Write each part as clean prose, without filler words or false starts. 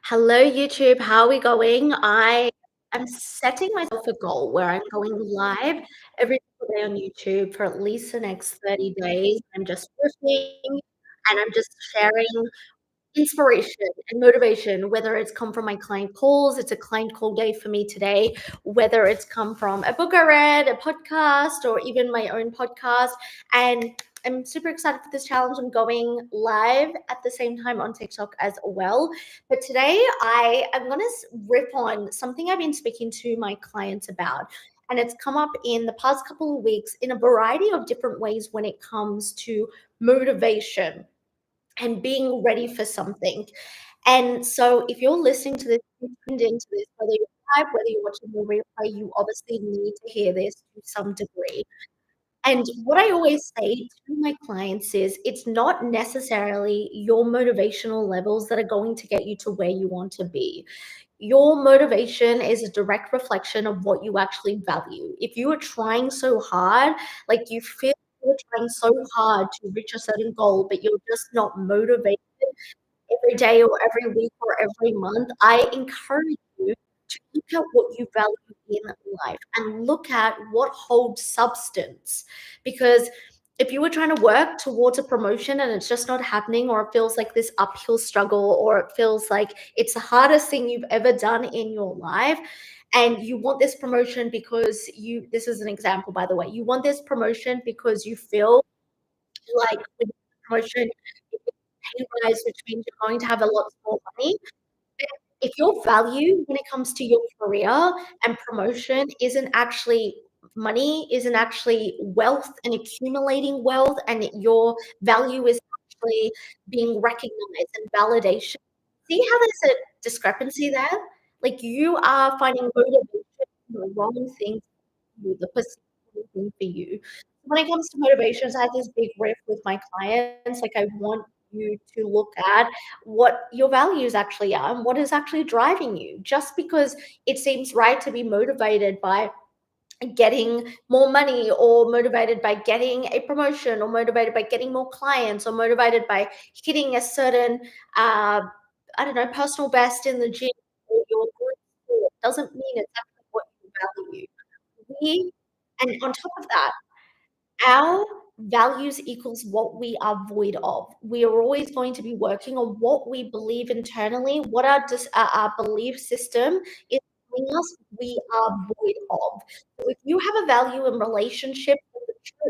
Hello, YouTube. How are we going? I am setting myself a goal where I'm going live every single day on YouTube for at least the next 30 days. I'm just pushing and I'm just sharing inspiration and motivation, whether it's come from my client calls, it's a client call day for me today, whether it's come from a book I read, a podcast, or even my own podcast. And I'm super excited for this challenge. I'm going live at the same time on TikTok as well. But today I am going to rip on something I've been speaking to my clients about. And it's come up in the past couple of weeks in a variety of different ways when it comes to motivation and being ready for something. And so if you're listening to this, you tuned into this, whether you're live, whether you're watching the replay, you obviously need to hear this to some degree. And what I always say to my clients is it's not necessarily your motivational levels that are going to get you to where you want to be. Your motivation is a direct reflection of what you actually value. If you are trying so hard, like you feel you're trying so hard to reach a certain goal, but you're just not motivated every day or every week or every month, I encourage you to look at what you value in life and look at what holds substance. Because if you were trying to work towards a promotion and it's just not happening, or it feels like this uphill struggle, or it feels like it's the hardest thing you've ever done in your life, and you want this promotion because this is an example, by the way, you want this promotion because you feel like with the promotion, you get a pay rise, which means you're going to have a lot more money. But if your value when it comes to your career and promotion isn't actually money, isn't actually wealth and accumulating wealth, and your value is actually being recognized and validation, see how there's a discrepancy there? Like you are finding motivation in the wrong thing for you, the perceived thing for you. When it comes to motivations, I have this big riff with my clients. Like I want you to look at what your values actually are and what is actually driving you. Just because it seems right to be motivated by getting more money, or motivated by getting a promotion, or motivated by getting more clients, or motivated by hitting a certain I don't know, personal best in the gym, or your good sport, doesn't mean it's actually what you value. We and on top of that, our values equals what we are void of. We are always going to be working on what we believe internally, what our belief system is telling us we are void of. So if you have a value in relationships,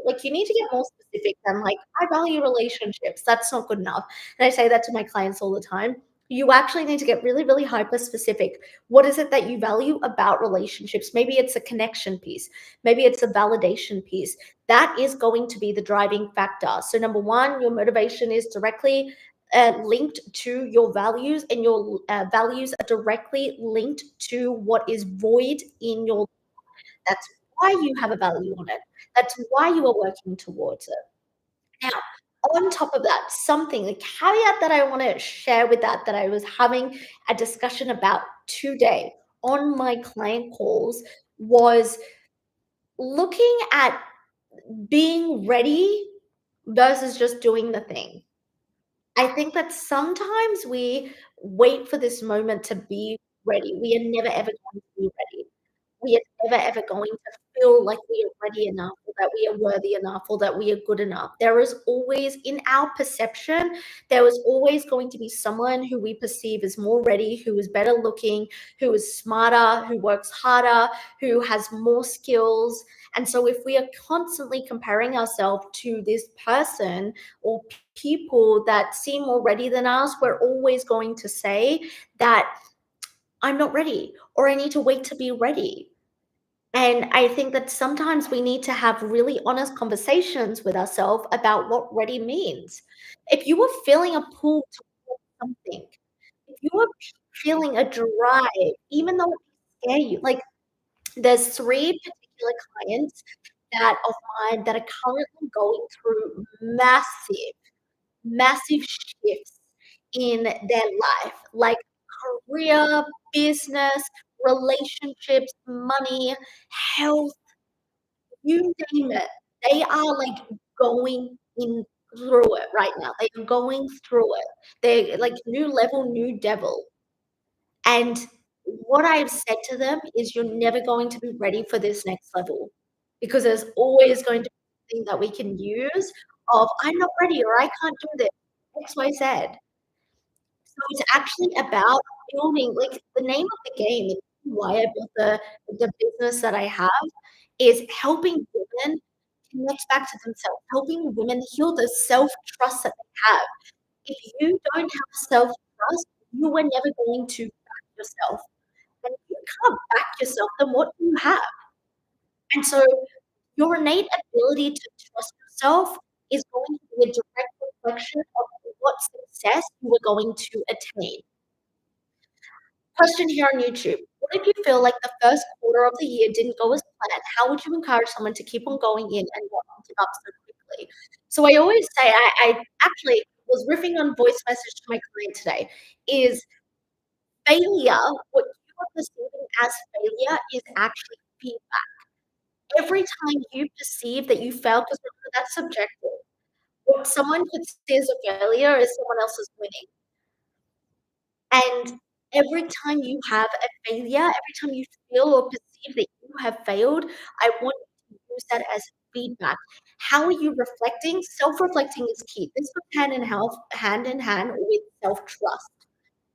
like you need to get more specific than like, I value relationships. That's not good enough. And I say that to my clients all the time. You actually need to get really, really hyper specific. What is it that you value about relationships? Maybe it's a connection piece. Maybe it's a validation piece. That is going to be the driving factor. So, number one, your motivation is directly linked to your values, and your values are directly linked to what is void in your. That's why you have a value on it. That's why you are working towards it. Now, on top of that, something, the caveat that I want to share with that, that I was having a discussion about today on my client calls, was looking at being ready versus just doing the thing. I think that sometimes we wait for this moment to be ready. We are never ever going to be ready. We are never ever going to feel like we are ready enough, or that we are worthy enough, or that we are good enough. There is always, in our perception, there is always going to be someone who we perceive as more ready, who is better looking, who is smarter, who works harder, who has more skills. And so if we are constantly comparing ourselves to this person or people that seem more ready than us, we're always going to say that I'm not ready, or I need to wait to be ready. And I think that sometimes we need to have really honest conversations with ourselves about what ready means. If you are feeling a pull towards something, if you are feeling a drive, even though it scare you, like there's three particular clients that of mine that are currently going through massive, massive shifts in their life, like career, business, relationships, money, health, you name it. They are like going in through it right now. They're going through it. They're like new level, new devil. And what I've said to them is, "You're never going to be ready for this next level, because there's always going to be something that we can use of, 'I'm not ready,' or 'I can't do this,' XYZ." So it's actually about building, like, the name of the game, the reason why I built the business that I have is helping women connect back to themselves, helping women heal the self-trust that they have. If you don't have self-trust, you are never going to back yourself. And if you can't back yourself, then what do you have? And so your innate ability to trust yourself is going to be a direct reflection of what success you are going to attain. Question here on YouTube. What if you feel like the first quarter of the year didn't go as planned? How would you encourage someone to keep on going in and not give up so quickly? So I always say, I actually was riffing on voice message to my client today, is failure, what you are perceiving as failure is actually feedback. Every time you perceive that you failed, because that's subjective. What someone could see as a failure is someone else's winning. And every time you have a failure, every time you feel or perceive that you have failed, I want you to use that as feedback. How are you reflecting? Self-reflecting is key. This goes hand in hand with self-trust.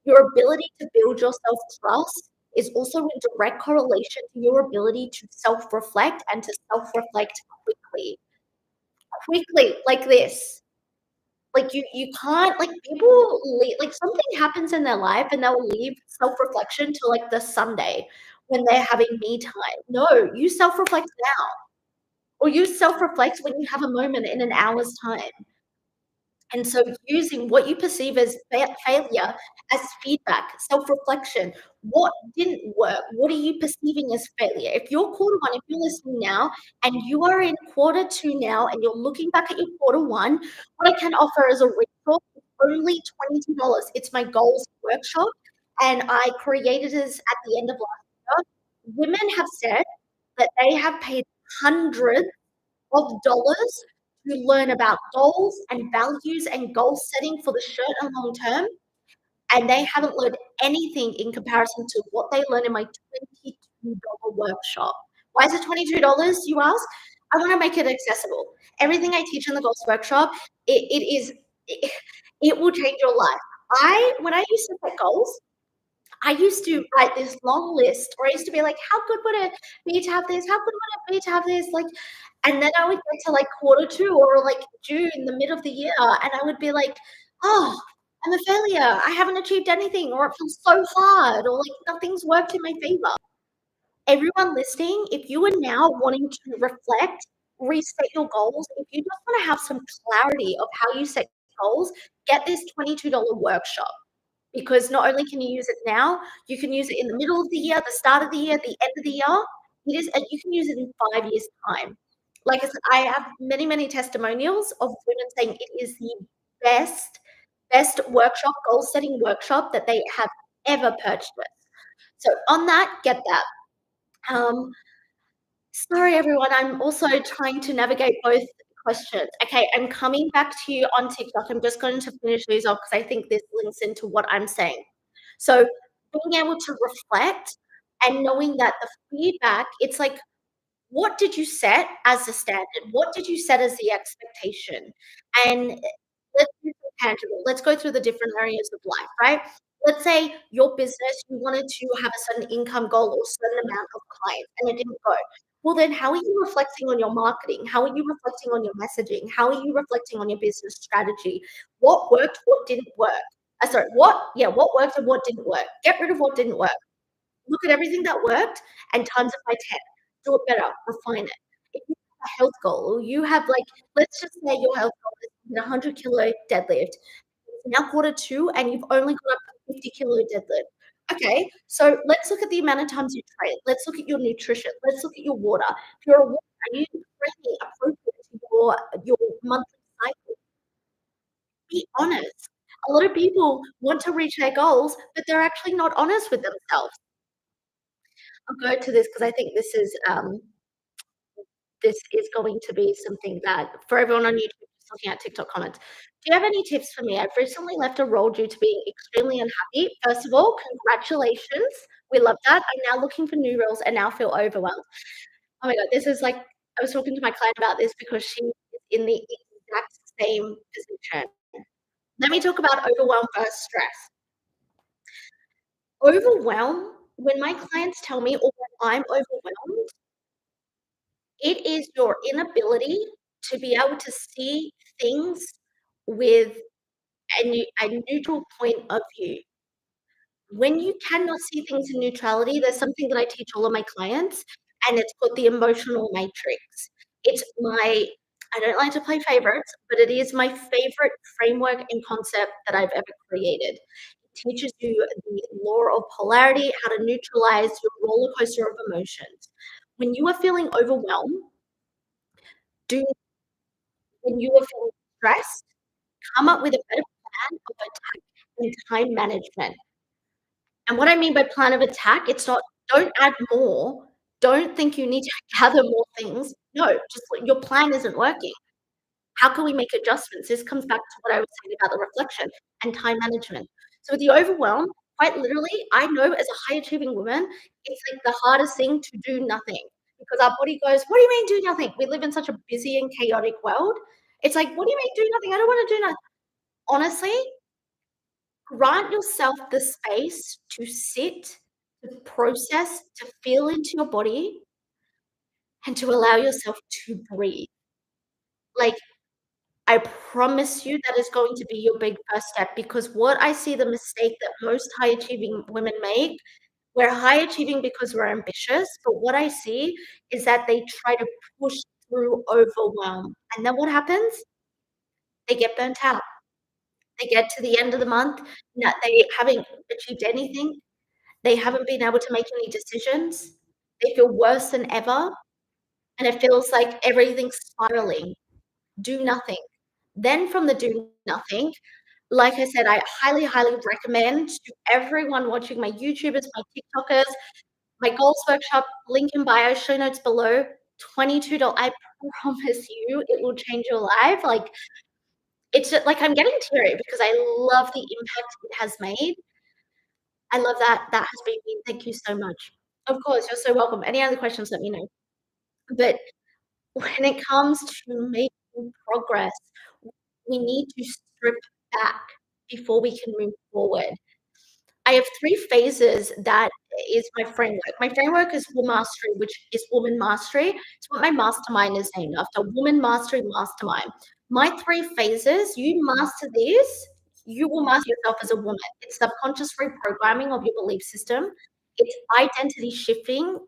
Your ability to build your self-trust is also in direct correlation to your ability to self-reflect and to self-reflect quickly. Quickly, like this. Like, you can't, like, people like, something happens in their life and they'll leave self-reflection till, like, the Sunday when they're having me time. No, you self-reflect now, or you self-reflect when you have a moment in an hour's time. And so using what you perceive as failure as feedback, self-reflection. What didn't work? What are you perceiving as failure? If you're quarter one, if you're listening now and you are in quarter two now and you're looking back at your quarter one, what I can offer as a resource is only $22. It's my goals workshop, and I created this at the end of last year. Women have said that they have paid hundreds of dollars to learn about goals and values and goal setting for the short and long term, and they haven't learned anything in comparison to what they learned in my $22 workshop. Why is it $22, you ask? I wanna make it accessible. Everything I teach in the goals workshop, it is it it will change your life. When I used to set goals, I used to write this long list, or I used to be like, "How good would it be to have this? How good would it be to have this?" Like, and then I would get to, like, quarter 2 or, like, June, the mid of the year, and I would be like, "Oh, I'm a failure. I haven't achieved anything," or, "It feels so hard," or, like, "Nothing's worked in my favor." Everyone listening, if you are now wanting to reflect, reset your goals, if you just wanna have some clarity of how you set goals, get this $22 workshop. Because not only can you use it now, you can use it in the middle of the year, the start of the year, the end of the year. It is, and you can use it in 5 years' time. Like I said, I have many, many testimonials of women saying it is the best, best workshop, goal-setting workshop that they have ever purchased. So on that, get that. Um, Sorry, everyone, I'm also trying to navigate both questions. Okay, I'm coming back to you on TikTok. I'm just going to finish these off because I think this links into what I'm saying. So being able to reflect and knowing that the feedback, it's like, what did you set as the standard? What did you set as the expectation? And let's do some tangible. Let's go through the different areas of life, right? Let's say your business, you wanted to have a certain income goal or certain amount of clients and it didn't go. Well, then how are you reflecting on your marketing? How are you reflecting on your messaging? How are you reflecting on your business strategy? What worked? What didn't work? Sorry, what worked and what didn't work? Get rid of what didn't work. Look at everything that worked and times it by 10. Do it better, refine it. If you have a health goal, or you have, like, let's just say your health goal is a 100-kilo deadlift. It's now quarter 2 and you've only got up to 50-kilo deadlift. Okay, so let's look at the amount of times you train. Let's look at your nutrition. Let's look at your water. If you're a woman, are you drinking appropriate to your monthly cycle? Be honest. A lot of people want to reach their goals, but they're actually not honest with themselves. I'll go to this because I think this is going to be something that for everyone on YouTube, just looking at TikTok comments. Do you have any tips for me? I've recently left a role due to being extremely unhappy. First of all, congratulations. We love that. I'm now looking for new roles and now feel overwhelmed. Oh my god, this is like I was talking to my client about this because she is in the exact same position. Let me talk about overwhelm versus stress. Overwhelm, when my clients tell me or when I'm overwhelmed, it is your inability to be able to see things with a neutral point of view. When you cannot see things in neutrality, there's something that I teach all of my clients, and it's called the emotional matrix. It's my I don't like to play favorites, but it is my favorite framework and concept that I've ever created. It teaches you the law of polarity, how to neutralize your roller coaster of emotions. When you are feeling overwhelmed, do when you are feeling stressed, come up with a better plan of attack and time management. And what I mean by plan of attack, it's not don't add more, don't think you need to gather more things. No, just like your plan isn't working. How can we make adjustments? This comes back to what I was saying about the reflection and time management. So with the overwhelm, quite literally, I know as a high achieving woman, it's like the hardest thing to do nothing because our body goes, "What do you mean do nothing?" We live in such a busy and chaotic world. It's like, "What do you mean do nothing? I don't want to do nothing." Honestly, grant yourself the space to sit, to process, to feel into your body, and to allow yourself to breathe. Like, I promise you that is going to be your big first step because what I see the mistake that most high achieving women make, we're high achieving because we're ambitious, but what I see is that they try to push through overwhelm. And then what happens? They get burnt out. They get to the end of the month, they haven't achieved anything. They haven't been able to make any decisions. They feel worse than ever, and it feels like everything's spiraling. Do nothing. Then from the do nothing, like I said, I highly, highly recommend to everyone watching my YouTubers, my TikTokers, my goals workshop, link in bio, show notes below, $22. I promise you it will change your life. Like, it's just like I'm getting teary because I love the impact it has made. I love that that has been me. Thank you so much. Of course, you're so welcome. Any other questions, let me know. But when it comes to making progress, we need to strip back before we can move forward. I have 3 phases that is my framework. My framework is Woman Mastery, which is Woman Mastery. It's what my mastermind is named after, Woman Mastery Mastermind. My 3 phases, you master this, you will master yourself as a woman. It's subconscious reprogramming of your belief system. It's identity shifting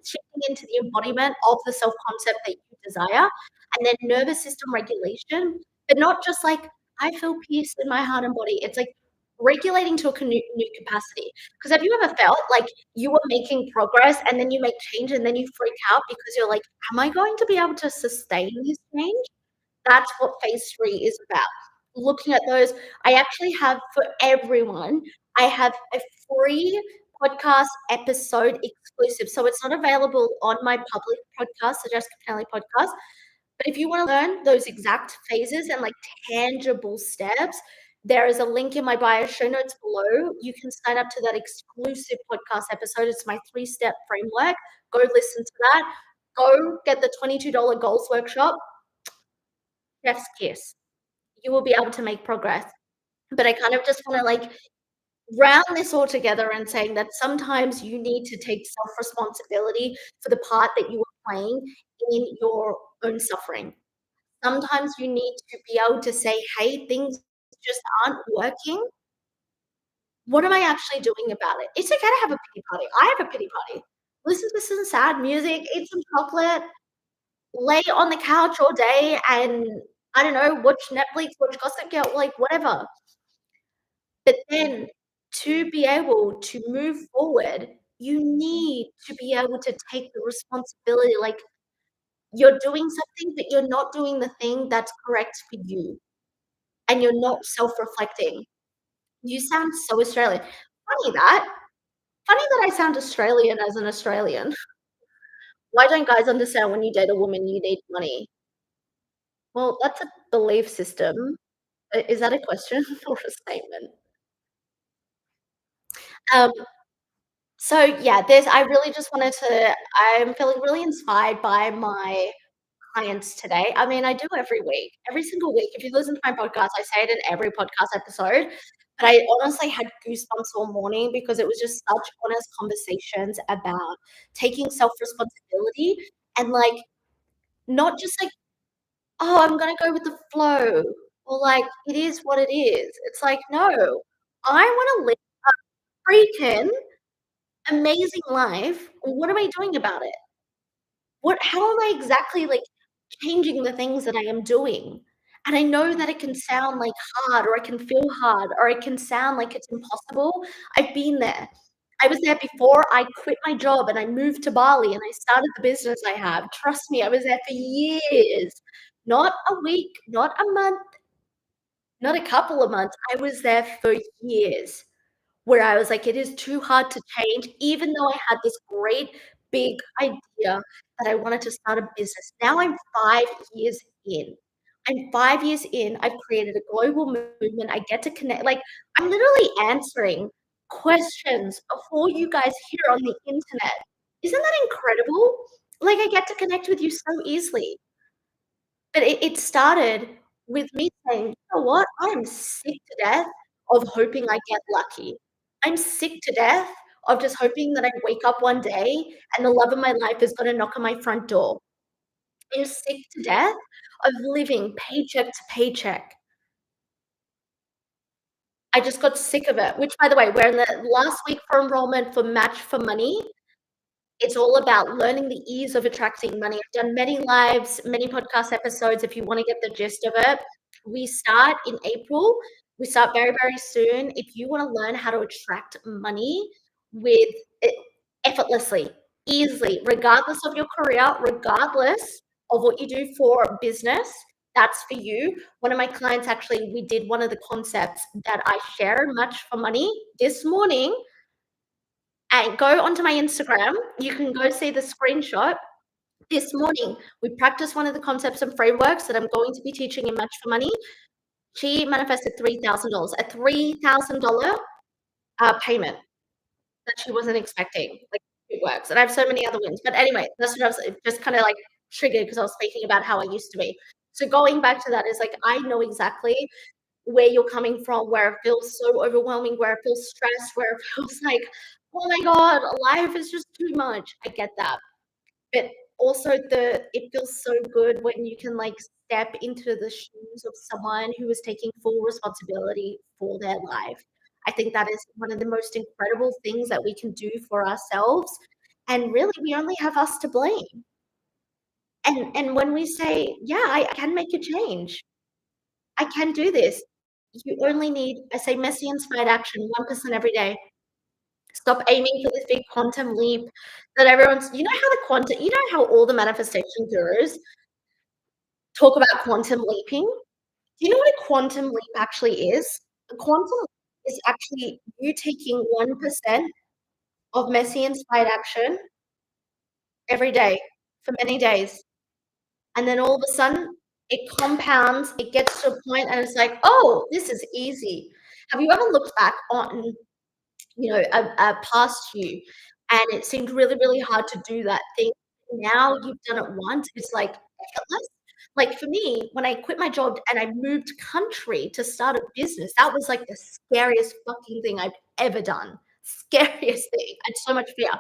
into the embodiment of the self-concept that you desire, and then nervous system regulation, but not just like, "I feel peace in my heart and body." It's like regulating to a new capacity. Because have you ever felt like you were making progress and then you make change and then you freak out because you're like, "Am I going to be able to sustain this change?" That's what phase 3 is about. Looking at those, I actually have for everyone, I have a free podcast episode exclusive. So it's not available on my public podcast, the Jessica Pinelli podcast. But if you wanna learn those exact phases and, like, tangible steps, there is a link in my bio show notes below. You can sign up to that exclusive podcast episode. It's my 3-step framework. Go listen to that. Go get the $22 goals workshop. Chef's kiss. You will be able to make progress. But I kind of just wanna, like, round this all together and saying that sometimes you need to take self-responsibility for the part that you are playing in your own suffering. Sometimes you need to be able to say, "Hey, things just aren't working. What am I actually doing about it?" It's okay to have a pity party. I have a pity party. Listen to some sad music, eat some chocolate, lay on the couch all day and, I don't know, watch Netflix, watch Gossip Girl, like, whatever. But then to be able to move forward, you need to be able to take the responsibility, like, you're doing something, but you're not doing the thing that's correct for you, and you're not self-reflecting. You sound so Australian. Funny that I sound Australian as an Australian. Why don't guys understand when you date a woman, you need money? Well, that's a belief system. Is that a question or a statement? Um, so yeah, I really just wanted to I'm feeling really inspired by my clients today. I mean, I do every week, every single week. If you listen to my podcast, I say it in every podcast episode. But I honestly had goosebumps all morning because it was just such honest conversations about taking self-responsibility and like not just like, oh, I'm gonna go with the flow or like it is what it is. It's like, no, I want to live a freaking amazing life. What am I doing about it? How am I exactly, like, changing the things that I am doing? And I know that it can sound, like, hard, or it can feel hard, or it can sound like it's impossible. I've been there. I was there before I quit my job and I moved to Bali and I started the business I have. Trust me, I was there for years. Not a week, not a month, not a couple of months. I was there for years. Where I was like, "It is too hard to change," even though I had this great big idea that I wanted to start a business. Now I'm 5 years in. I'm 5 years in, I've created a global movement, I get to connect like, I'm literally answering questions of all you guys here on the internet. Isn't that incredible? Like, I get to connect with you so easily. But it started with me saying, "You know what? I am sick to death of hoping I get lucky. I'm sick to death of just hoping that I wake up one day and the love of my life is gonna knock on my front door. I'm sick to death of living paycheck to paycheck." I just got sick of it, which, by the way, we're in the last week for enrollment for Match for Money. It's all about learning the ease of attracting money. I've done many lives, many podcast episodes if you wanna get the gist of it. We start in April. We start very, very soon. If you wanna learn how to attract money with e effortlessly, easily, regardless of your career, regardless of what you do for business, that's for you. One of my clients actually, we did one of the concepts that I share, Much for Money, this morning, and go onto my Instagram. You can go see the screenshot. This morning, we practiced one of the concepts and frameworks that I'm going to be teaching in Match for Money. She manifested $3,000, a $3,000 payment that she wasn't expecting. Like, it works. And I have so many other wins. But anyway, that's what I was it just kind of like triggered because I was speaking about how I used to be. So going back to that is like I know exactly where you're coming from, where it feels so overwhelming, where it feels stressed, where it feels like, oh my God, life is just too much. I get that. But also it feels so good when you can, like, step into the shoes of someone who is taking full responsibility for their life. I think that is one of the most incredible things that we can do for ourselves, and really, we only have us to blame. And when we say, "Yeah, I can make a change. I can do this," you only need, I say, messy inspired action, 1% every day. Stop aiming for this big quantum leap that everyone's you know how all the manifestation gurus talk about quantum leaping? Do you know what a quantum leap actually is? A quantum leap is actually you taking 1% of messy inspired action every day for many days, and then all of a sudden, it compounds, it gets to a point, and it's like, "Oh, this is easy." Have you ever looked back on a past you, and it seemed really, really hard to do that thing. Now you've done it once, it's, like, effortless. Like, for me, when I quit my job and I moved country to start a business, that was, like, the scariest fucking thing I've ever done. Scariest thing. I had so much fear.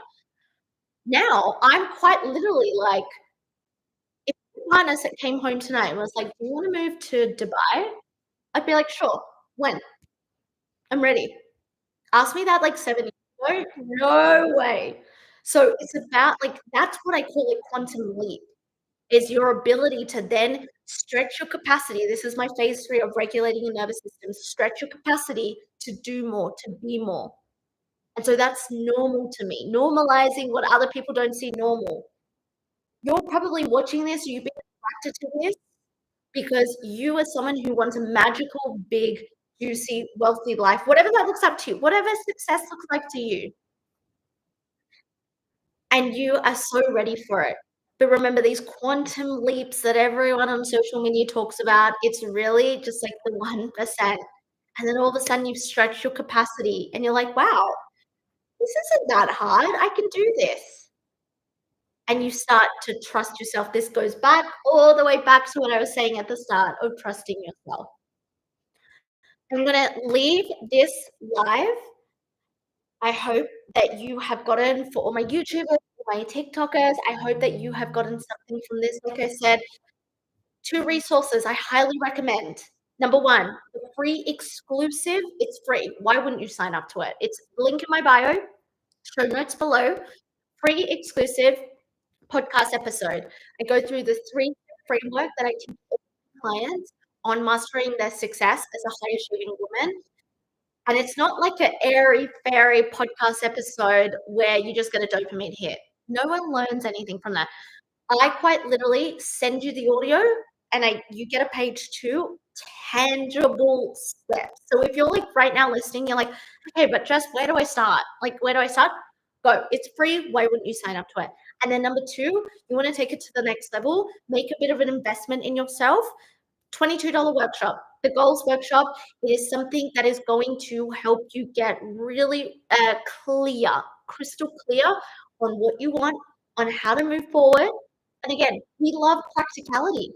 Now, I'm quite literally like, if my partner came home tonight and was like, "Do you wanna move to Dubai?" I'd be like, "Sure. When? I'm ready." Ask me that like 7 years ago, no way. So it's about like that's what I call a quantum leap, is your ability to then stretch your capacity. This is my phase 3 of regulating your nervous system. Stretch your capacity to do more, to be more. And so that's normal to me. Normalizing what other people don't see normal. You're probably watching this, you've been attracted to this because you are someone who wants a magical, big, juicy, wealthy life, whatever that looks up to you, whatever success looks like to you, and you are so ready for it. But remember these quantum leaps that everyone on social media talks about, it's really just like the 1%. And then all of a sudden you've stretched your capacity and you're like, wow, this isn't that hard. I can do this. And you start to trust yourself. This goes back all the way back to what I was saying at the start of trusting yourself. I'm gonna leave this live. I hope that you have gotten for all my YouTubers, my TikTokers, I hope that you have gotten something from this. Like I said, 2 resources I highly recommend. Number 1, the free exclusive, it's free. Why wouldn't you sign up to it? It's link in my bio, show notes below, free exclusive podcast episode. I go through the 3 framework that I teach clients on mastering their success as a high achieving woman. And it's not like an airy fairy podcast episode where you just get a dopamine hit. No one learns anything from that. I quite literally send you the audio and you get a page 2 tangible steps. So if you're like right now listening, you're like, okay, but Jess, where do I start? Like, where do I start? Go. It's free. Why wouldn't you sign up to it? And then number 2, you want to take it to the next level, make a bit of an investment in yourself. $22 workshop. The goals workshop is something that is going to help you get really clear, crystal clear on what you want, on how to move forward. And again, we love practicality.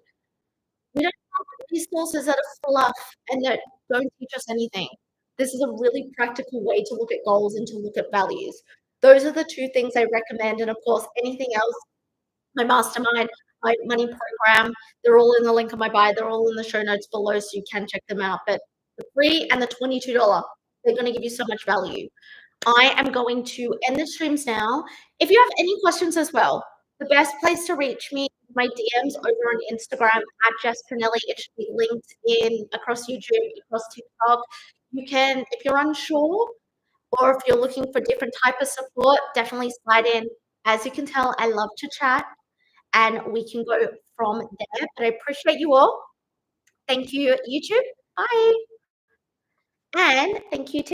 We don't have resources that are fluff and that don't teach us anything. This is a really practical way to look at goals and to look at values. Those are the 2 things I recommend. And of course, anything else, my mastermind, my money program, they're all in the link in my bio. They're all in the show notes below, so you can check them out. But the free and the $22, they're going to give you so much value. I am going to end the streams now. If you have any questions as well, the best place to reach me, my DMs over on Instagram at Jess Pinili. It should be linked in across YouTube, across TikTok. You can, if you're unsure or if you're looking for different type of support, definitely slide in. As you can tell, I love to chat and we can go from there. But I appreciate you all. Thank you, YouTube. Bye. And thank you to